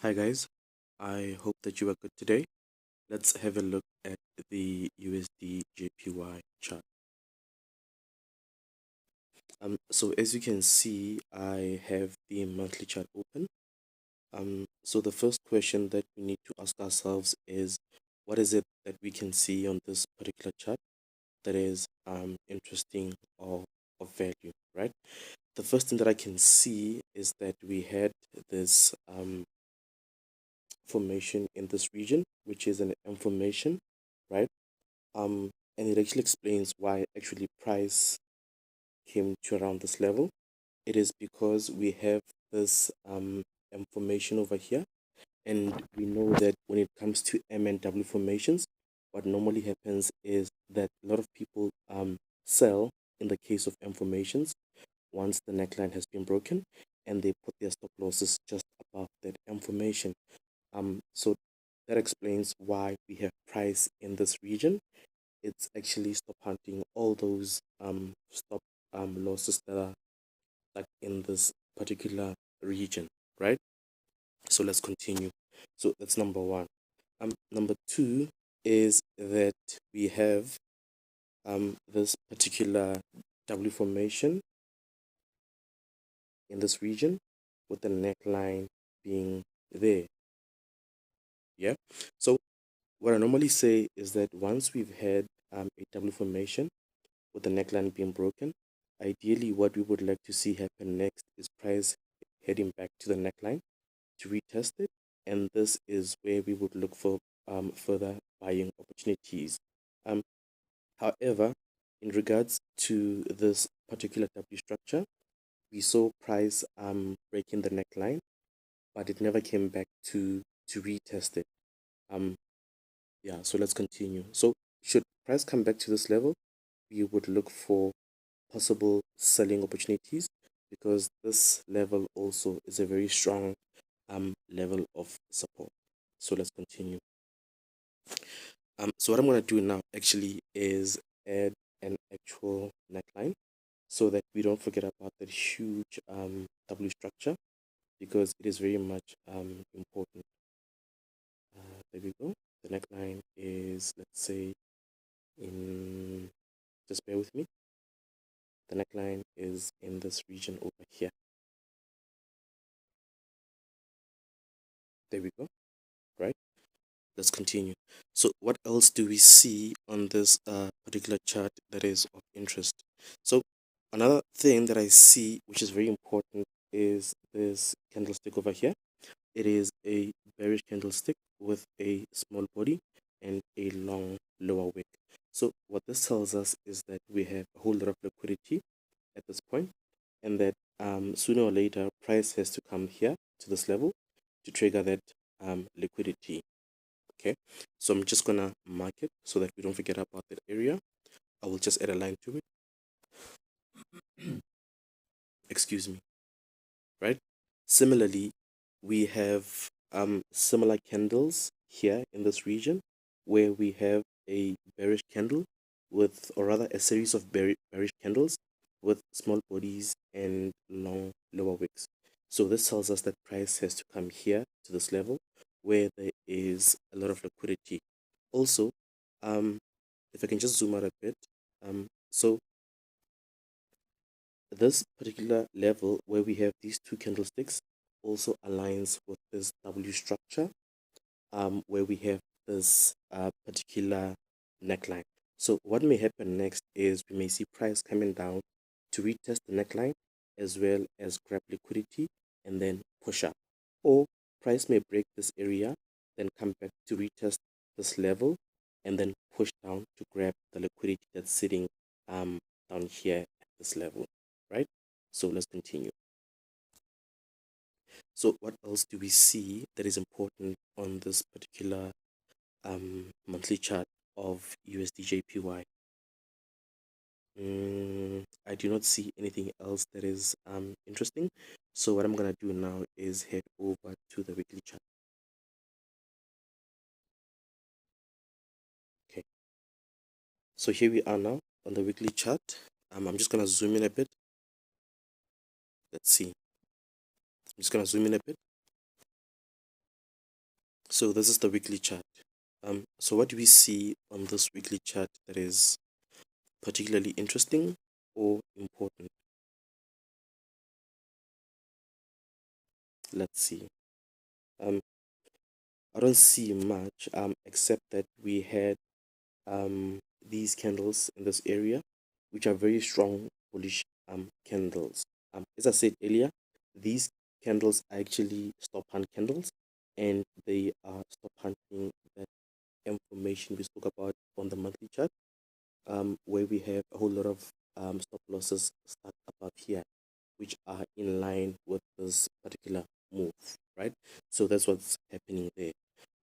Hi guys, I hope that you are good today. Let's have a look at the USD JPY chart. So as you can see, I have the monthly chart open. So the first question that we need to ask ourselves is, what is it that we can see on this particular chart that is interesting or of value, right? The first thing that I can see is that we had this formation in this region, which is an M formation, right? And it actually explains why actually price came to around this level. It is because we have this M formation over here, and we know that when it comes to M and W formations, what normally happens is that a lot of people sell in the case of M formations once the neckline has been broken, and they put their stop losses just above that M formation. So that explains why we have price in this region. It's actually stop hunting all those stop losses that are like in this particular region, right? So let's continue. So that's number one. Number two is that we have this particular W formation in this region with the neckline being there. Yeah. So what I normally say is that once we've had a W formation with the neckline being broken, ideally what we would like to see happen next is price heading back to the neckline to retest it, and this is where we would look for further buying opportunities. Um, However, in regards to this particular W structure, we saw price breaking the neckline, but it never came back to retest it. Um, yeah, so let's continue. So should price come back to this level, we would look for possible selling opportunities because this level also is a very strong level of support. So let's continue. So what I'm going to do now actually is add an actual neckline so that we don't forget about that huge W structure because it is very much important. There we go. The neckline is, let's say, in, just bear with me. The neckline is in this region over here. There we go, right? Let's continue. So what else do we see on this particular chart that is of interest? So another thing that I see, which is very important, is this candlestick over here. It is a bearish candlestick with a small body and a long lower wick. So what this tells us is that we have a whole lot of liquidity at this point, and that sooner or later price has to come here to this level to trigger that liquidity. Okay, so I'm just gonna mark it so that we don't forget about that area. I will just add a line to it. Excuse me, right? Similarly, we have similar candles here in this region where we have a bearish candle with, or rather a series of bearish candles with small bodies and long lower wicks. So this tells us that price has to come here to this level where there is a lot of liquidity. Also, if I can just zoom out a bit, so this particular level where we have these two candlesticks also aligns with this W structure, where we have this particular neckline. So what may happen next is we may see price coming down to retest the neckline as well as grab liquidity and then push up. Or price may break this area, then come back to retest this level and then push down to grab the liquidity that's sitting down here at this level, right? So let's continue. So what else do we see that is important on this particular monthly chart of USD JPY? I do not see anything else that is interesting. So what I'm gonna do now is head over to the weekly chart. Okay. So here we are now on the weekly chart. I'm just gonna zoom in a bit. Let's see. I'm just gonna zoom in a bit. So this is the weekly chart. So what do we see on this weekly chart that is particularly interesting or important? Let's see. Um, I don't see much except that we had these candles in this area, which are very strong bullish candles. As I said earlier, these candles are actually stop hunt candles, and they are stop hunting that information we spoke about on the monthly chart, where we have a whole lot of stop losses stuck above here, which are in line with this particular move, right? So that's what's happening there.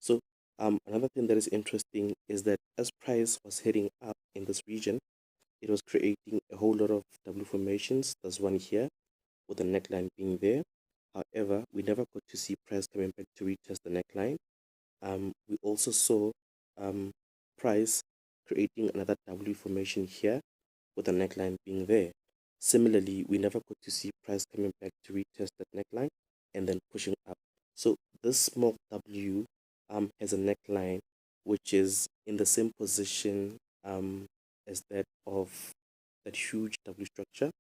So another thing that is interesting is that as price was heading up in this region, it was creating a whole lot of W formations. There's one here with the neckline being there. However, we never got to see price coming back to retest the neckline. We also saw price creating another W formation here with the neckline being there. Similarly, we never got to see price coming back to retest that neckline and then pushing up. So this small W has a neckline which is in the same position as that of that huge W structure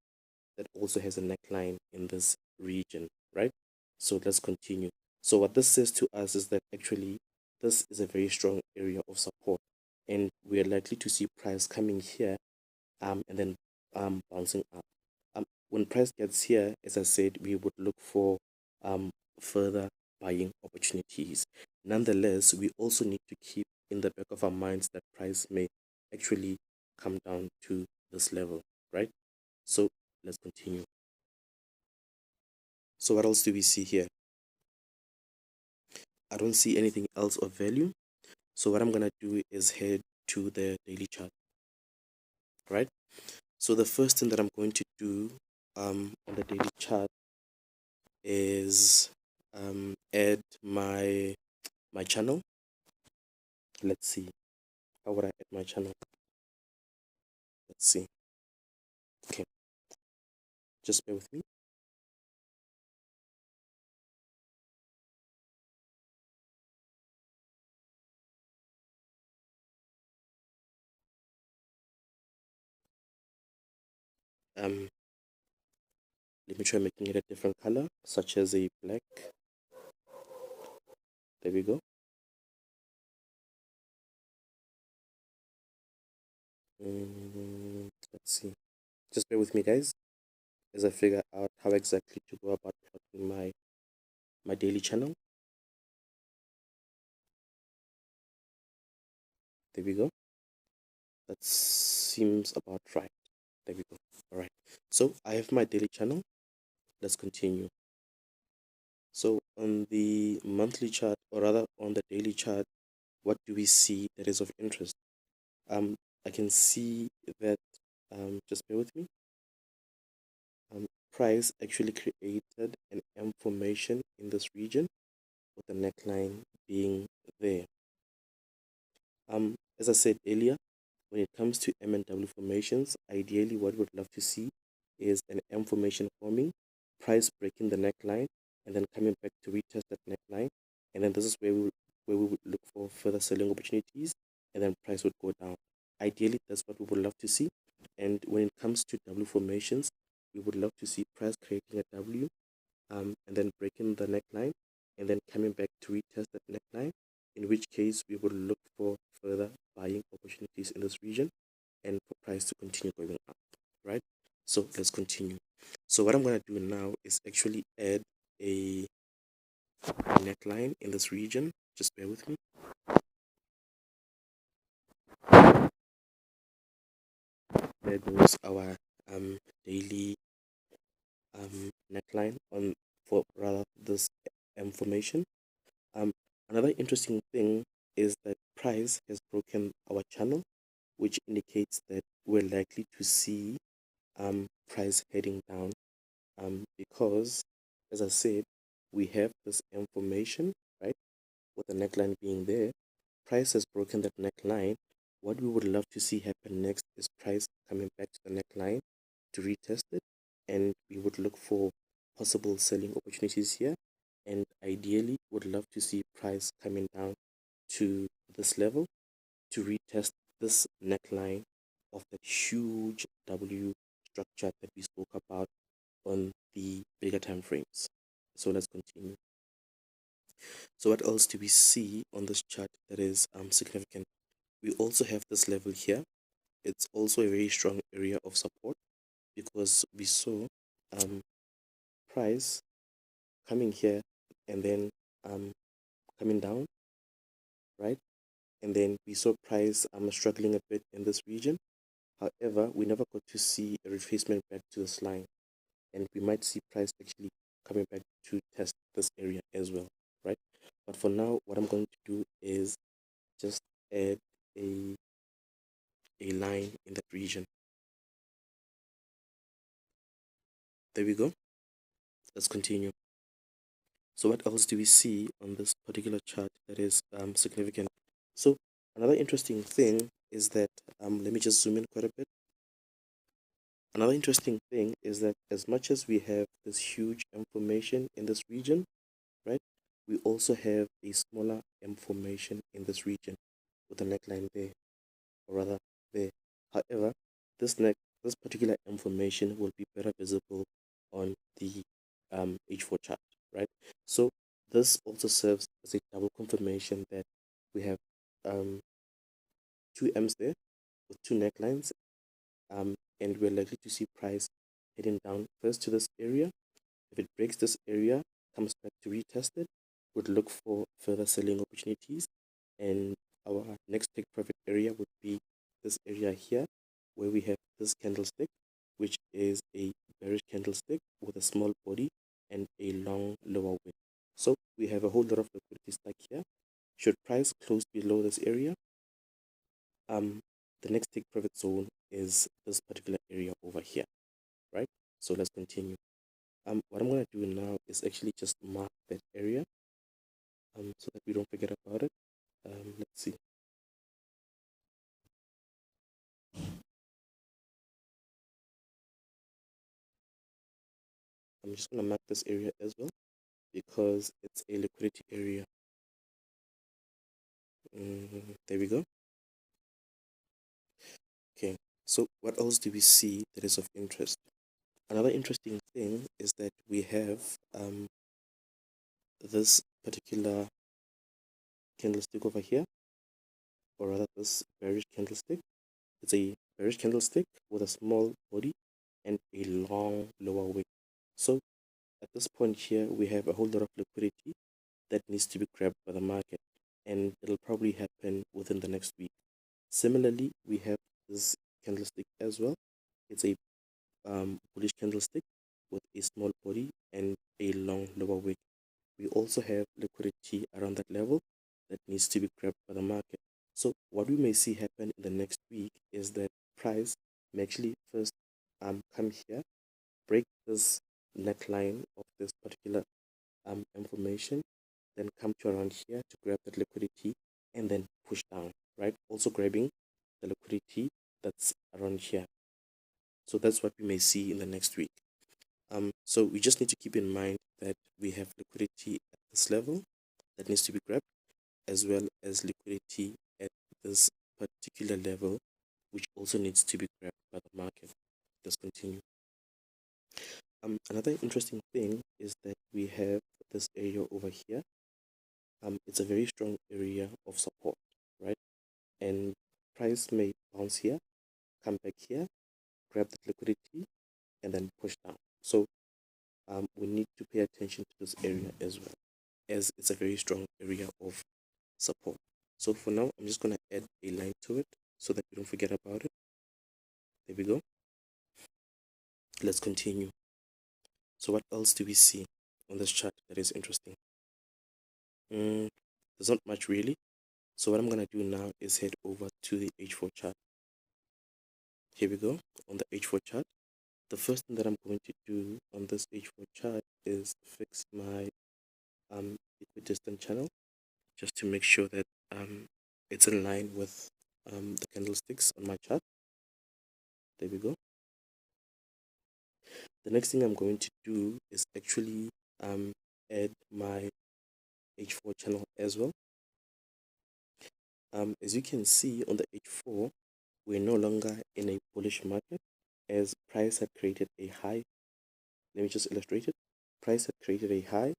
that also has a neckline in this region, right? So let's continue. So what this says to us is that actually this is a very strong area of support, and we are likely to see price coming here and then bouncing up. When price gets here, as I said, we would look for further buying opportunities. Nonetheless, we also need to keep in the back of our minds that price may actually come down to this level, right? So let's continue. So what else do we see here? I don't see anything else of value. So what I'm gonna do is head to the daily chart, right? So the first thing that I'm going to do on the daily chart is add my channel. Let's see. How would I add my channel? Let's see. Okay, just bear with me. Um, Let me try making it a different color, such as a black. There we go. Let's see. Just bear with me, guys, as I figure out how exactly to go about plotting my daily channel. There we go. That seems about right. There we go. All right. So I have my daily channel. Let's continue. So on the monthly chart, or rather on the daily chart, what do we see that is of interest? I can see that, just bear with me, price actually created an M formation in this region with the neckline being there. As I said earlier, when it comes to M and W formations, ideally what we'd love to see is an M formation forming, price breaking the neckline, and then coming back to retest that neckline. And then this is where we would look for further selling opportunities, and then price would go down. Ideally, that's what we would love to see. And when it comes to W formations, we would love to see price creating a W, and then breaking the neckline, and then coming back to retest that neckline, in which case we would look for further buying opportunities in this region and for price to continue going up, right? So let's continue. So what I'm going to do now is actually add a neckline in this region. Just bear with me. There goes our daily neckline on for rather this information. Um, Another interesting thing is that price has broken our channel, which indicates that we're likely to see price heading down, because, as I said, we have this information, right, with the neckline being there. Price has broken that neckline. What we would love to see happen next is price coming back to the neckline to retest it, and we would look for possible selling opportunities here, and ideally would love to see price coming down to this level to retest this neckline of that huge W structure that we spoke about on the bigger time frames. So let's continue. So what else do we see on this chart that is significant? We also have this level here. It's also a very strong area of support because we saw price coming here and then coming down, right? And then we saw price struggling a bit in this region. However, we never got to see a retracement back to this line, and we might see price actually coming back to test this area as well, right? But for now, what I'm going to do is just add a, a line in that region. There we go. Let's continue. So what else do we see on this particular chart that is significant? So another interesting thing is that, let me just zoom in quite a bit. Another interesting thing is that as much as we have this huge information in this region, right, we also have a smaller information in this region with a neckline there, or rather there. However, this particular information will be better visible on the H4 chart, right? So this also serves as a double confirmation that we have two M's there with two necklines, and we're likely to see price heading down first to this area. If it breaks this area, comes back to retest it, would look for further selling opportunities, and our next take profit area would be this area here, where we have this candlestick, which is a bearish candlestick with a small body and a long lower wick. So we have a whole lot of liquidity stuck here. Should price close below this area, the next take profit zone is this particular area over here, right? So let's continue. What I'm going to do now is actually just mark that area so that we don't forget about it. Let's see. I'm just going to mark this area as well because it's a liquidity area. There we go. Okay, so what else do we see that is of interest? Another interesting thing is that we have this particular candlestick over here, or rather this bearish candlestick. It's a bearish candlestick with a small body and a long lower wick. So at this point here, we have a whole lot of liquidity that needs to be grabbed by the market, and it'll probably happen within the next week. Similarly, we have this candlestick as well. It's a bullish candlestick with a small body and a long lower wick. We also have liquidity around that level that needs to be grabbed by the market. So what we may see happen in the next week is that price may actually first come here, break this neckline of this particular information, then come to around here to grab that liquidity and then push down, right? Also grabbing the liquidity that's around here. So that's what we may see in the next week. So we just need to keep in mind that we have liquidity at this level that needs to be grabbed, as well as liquidity at this particular level, which also needs to be grabbed by the market. Let's continue. Another interesting thing is that we have this area over here. It's a very strong area of support, right? And price may bounce here, come back here, grab that liquidity, and then push down. So we need to pay attention to this area as well, as it's a very strong area of support. So for now, I'm just going to add a line to it so that we don't forget about it. There we go. Let's continue. So what else do we see on this chart that is interesting? There's not much really. So what I'm going to do now is head over to the H4 chart. Here we go. On the H4 chart, the first thing that I'm going to do on this H4 chart is fix my equidistant channel, just to make sure that it's in line with the candlesticks on my chart. There we go. The next thing I'm going to do is actually add my H4 channel as well. As you can see on the H4, we're no longer in a bullish market as price had created a high. Let me just illustrate it. Price had created a high,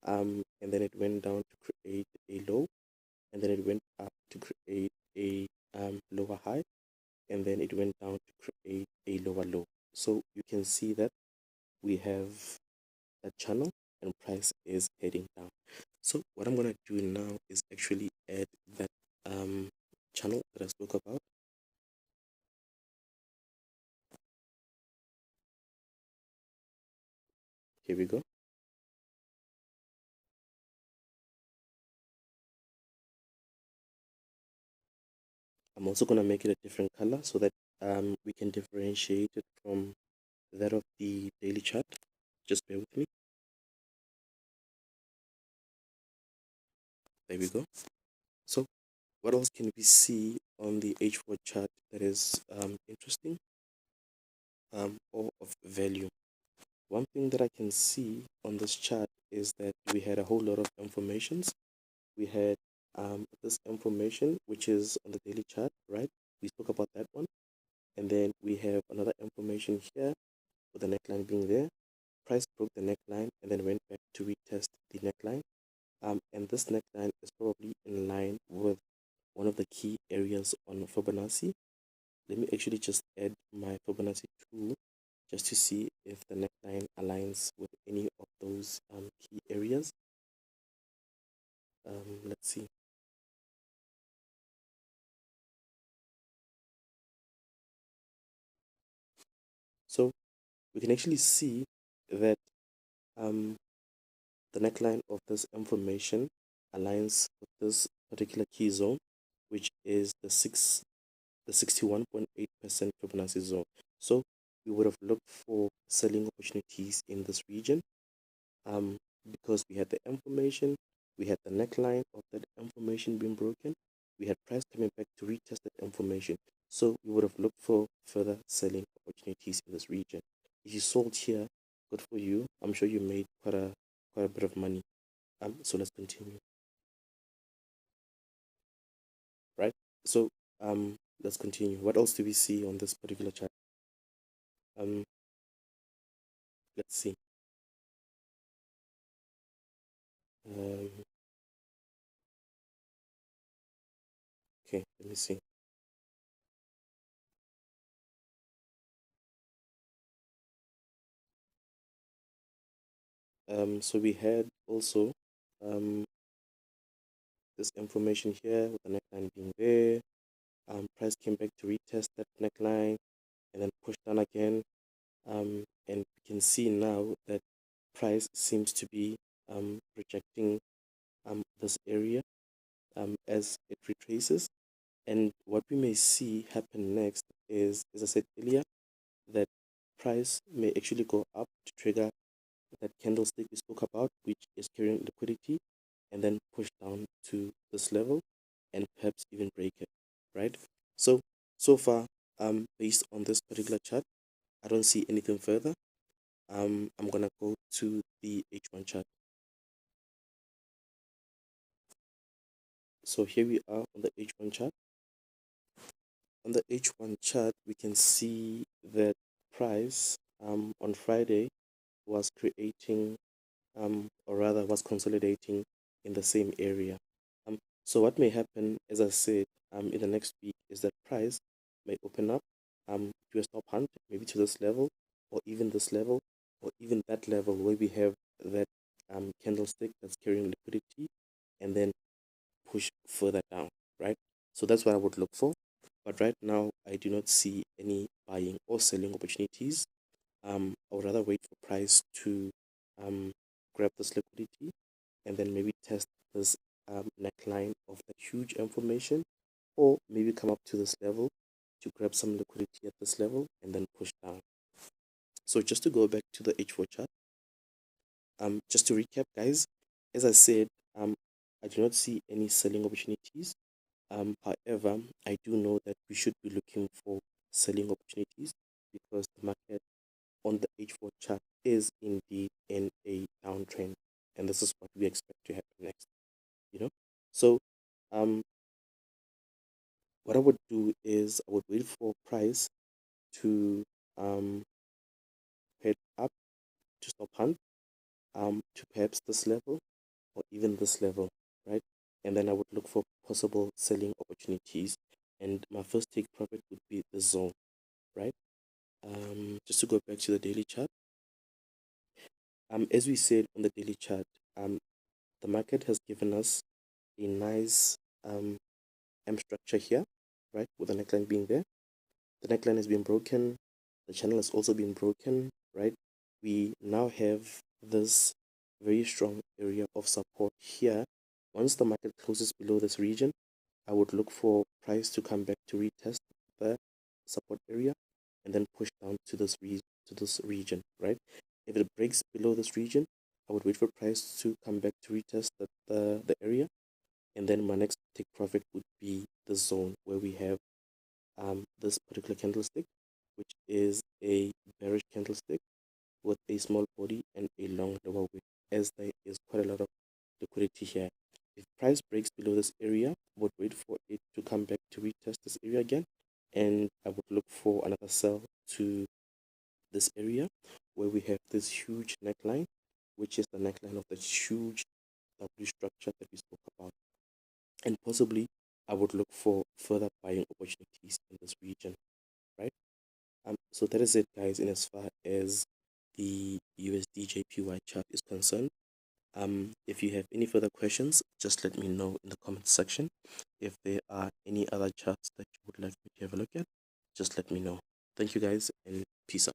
and then it went down to create a low, and then it went up to create a lower high, and then it went down to create a lower low. So you can see that we have a channel and price is heading down. So what I'm going to do now is actually add that channel that I spoke about. Here we go. I'm also going to make it a different color so that we can differentiate it from that of the daily chart. Just bear with me. There we go. So what else can we see on the H4 chart that is interesting or of value? One thing that I can see on this chart is that we had a whole lot of informations. We had this information, which is on the daily chart, right? We spoke about that one. And then we have another information here with the neckline being there. Price broke the neckline and then went back to retest the neckline. And this neckline is probably in line with one of the key areas on Fibonacci. Let me actually just add my Fibonacci tool just to see if the neckline aligns with any of those key areas. Let's see. So we can actually see that the neckline of this information aligns with this particular key zone, which is the 61.8% Fibonacci zone. So we would have looked for selling opportunities in this region because we had the information, we had the neckline of that information being broken, we had price coming back to retest that information. So we would have looked for further selling opportunities in this region. If you sold here, good for you. I'm sure you made quite a bit of money. So let's continue. Right? So let's continue. What else do we see on this particular chart? Um let's see. Um okay, let me see. So we had also this information here with the neckline being there. Price came back to retest that neckline and then pushed down again. And we can see now that price seems to be rejecting this area as it retraces. And what we may see happen next is, as I said earlier, that price may actually go up to trigger that candlestick we spoke about, which is carrying liquidity, and then push down to this level and perhaps even break it, right? So far, based on this particular chart, I don't see anything further. I'm gonna go to the H1 chart. So here we are on the H1 chart. On the H1 chart, we can see that price on Friday was creating or rather was consolidating in the same area. So what may happen, as I said, in the next week is that price may open up to a stop hunt, maybe to this level, or even this level, or even that level where we have that candlestick that's carrying liquidity, and then push further down, right? So that's what I would look for. But right now, I do not see any buying or selling opportunities. I would rather wait for price to grab this liquidity and then maybe test this neckline of that huge information, or maybe come up to this level to grab some liquidity at this level and then push down. So just to go back to the H4 chart, just to recap, guys, as I said, I do not see any selling opportunities. However, I do know that we should be looking for selling opportunities because the market on the H4 chart is indeed in a downtrend. and this is what we expect to happen next, you know. So what I would do is I would wait for price to head up to stop hunt to perhaps this level or even this level, right? And then I would look for possible selling opportunities, and my first take profit would be the zone, right? Just to go back to the daily chart, as we said on the daily chart, the market has given us a nice M structure here, right, with the neckline being there. The neckline has been broken, the channel has also been broken, right? We now have this very strong area of support here. Once the market closes below this region, I would look for price to come back to retest the support area and then push down to this region, right? If it breaks below this region, I would wait for price to come back to retest the area, and then my next take profit would be the zone where we have this particular candlestick, which is a bearish candlestick with a small body and a long lower wick, as there is quite a lot of liquidity here. If price breaks below this area, I would wait for it to come back to retest this area again, and I would look for another sell to this area where we have this huge neckline, which is the neckline of the huge W structure that we spoke about. And possibly I would look for further buying opportunities in this region, right? So that is it, guys, in as far as the USD JPY chart is concerned. If you have any further questions, just let me know in the comment section. If there are any other charts that you would like me to have a look at, just let me know. Thank you, guys, and peace out.